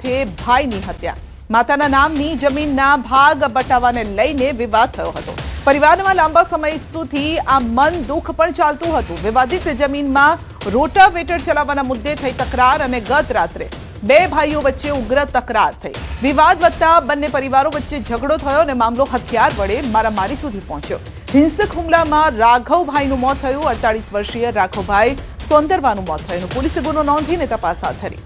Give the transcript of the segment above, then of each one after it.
સાથે ભાઈની હત્યા। માતાના નામની જમીનના ભાગ બટાવાને લઈને વિવાદ થયો હતો। પરિવારમાં લાંબા સમય સુધી આ મન દુઃખ પણ ચાલતું હતું। વિવાદિત જમીનમાં રોટાવેટર ચલાવવાના મુદ્દે થઈ તકરાર અને ગત રાત્રે બે ભાઈઓ વચ્ચે ઉગ્ર તકરાર થઈ। વિવાદ વધતા બંને પરિવારો વચ્ચે ઝઘડો થયો અને મામલો હથિયાર વડે મારામારી સુધી પહોંચ્યો। હિંસક હુમલામાં રાઘવભાઈનું મોત થયું। 48 વર્ષીય રાઘવભાઈ સોંદરવાનું મોત થયું। પોલીસે ગુનો નોંધીને તપાસ હાથ ધરી।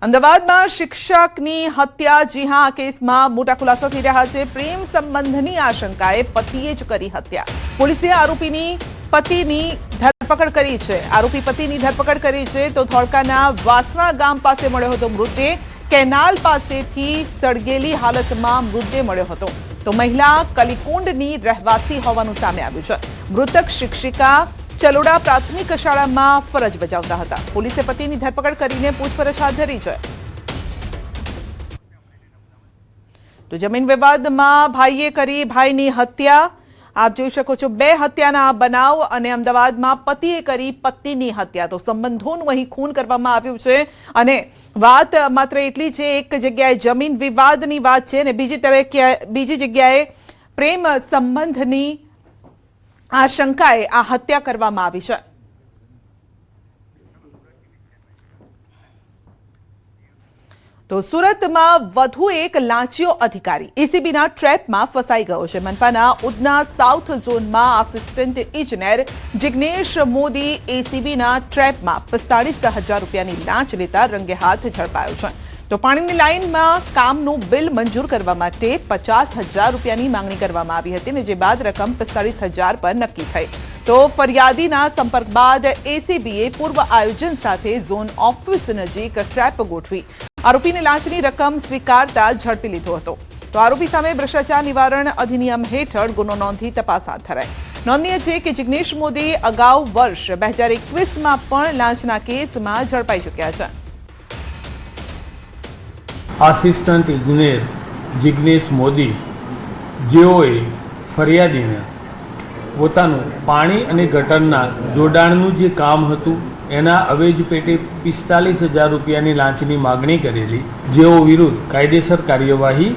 અમદાવાદમાં શિક્ષકની હત્યા। જી હા, આ કેસમાં મોટા ખુલાસા થઈ રહ્યા છે। પ્રેમ સંબંધની આશંકાએ પતિએ જ કરી હત્યા। પોલીસે આરોપીની પતિની ધરપકડ કરી છે। આરોપી પતિની ધરપકડ કરી છે તો ધોળકાના વાસણા ગામ પાસે મળ્યો હતો મૃતદેહ। કેનાલ પાસેથી સળગેલી હાલતમાં મૃતદેહ મળ્યો હતો તો મહિલા કલીકુંડની રહેવાસી હોવાનું સામે આવ્યું છે। મૃતક શિક્ષિકા ચલોડા પ્રાથમિક શાળામાં ફરજ બજાવતા હતા। પોલીસે પતિની ધરપકડ કરીને પૂછપરછ હાથ ધરી છે। તો જમીન વિવાદમાં ભાઈએ કરી ભાઈની હત્યા। આપ જોઈ શકો છો, બે હત્યાના આ બનાવ અને અમદાવાદમાં પતિએ કરી પત્નીની હત્યા। તો સંબંધોનું અહીં ખૂન કરવામાં આવ્યું છે અને વાત માત્ર એટલી છે, એક જગ્યાએ જમીન વિવાદની વાત છે અને બીજી જગ્યાએ પ્રેમ સંબંધની આશંકાએ આ હત્યા કરવામાં આવી છે। તો સુરતમાં વધુ એક લાંચિયો અધિકારી એસીબીના ટ્રેપમાં ફસાઈ ગયો છે। મનપાના ઉધના સાઉથ ઝોનમાં આસિસ્ટન્ટ ઇજનેર જિગ્નેશ મોદી એસીબીના ટ્રેપમાં 45,000 રૂપિયાની લાંચ લેતા રંગે હાથ ઝડપાયો છે। તો પાણીની લાઇનમાં કામનું બિલ મંજૂર કરવા માટે 50,000 રૂપિયાની માંગણી કરવામાં આવી હતી અને જે બાદ રકમ 45,000 પર નક્કી થઈ। તો ફરિયાદીના સંપર્ક બાદ એસીબીએ પૂર્વ આયોજન સાથે ઝોન ઓફિસ નજીક ટ્રેપ ગોઠવી આરોપીને લાંચની રકમ સ્વીકારતા ઝડપી લીધો હતો। તો આરોપી સામે ભ્રષ્ટાચાર નિવારણ અધિનિયમ હેઠળ ગુનો નોંધી તપાસ હાથ ધરાઈ। નોંધનીય છે કે જિગ્નેશ મોદી અગાઉ વર્ષ 2021માં પણ લાંચના કેસમાં ઝડપાઈ ચૂક્યા છે। આસિસ્ટન્ટ ઇજનેર જિગ્નેશ મોદી જેઓએ ફરિયાદીને પોતાનું પાણી અને ગટરના જોડાણનું જે કામ હતું એના અવેજ પેટે 45,000 રૂપિયાની લાંચની માગણી કરેલી, જેઓ વિરુદ્ધ કાયદેસર કાર્યવાહી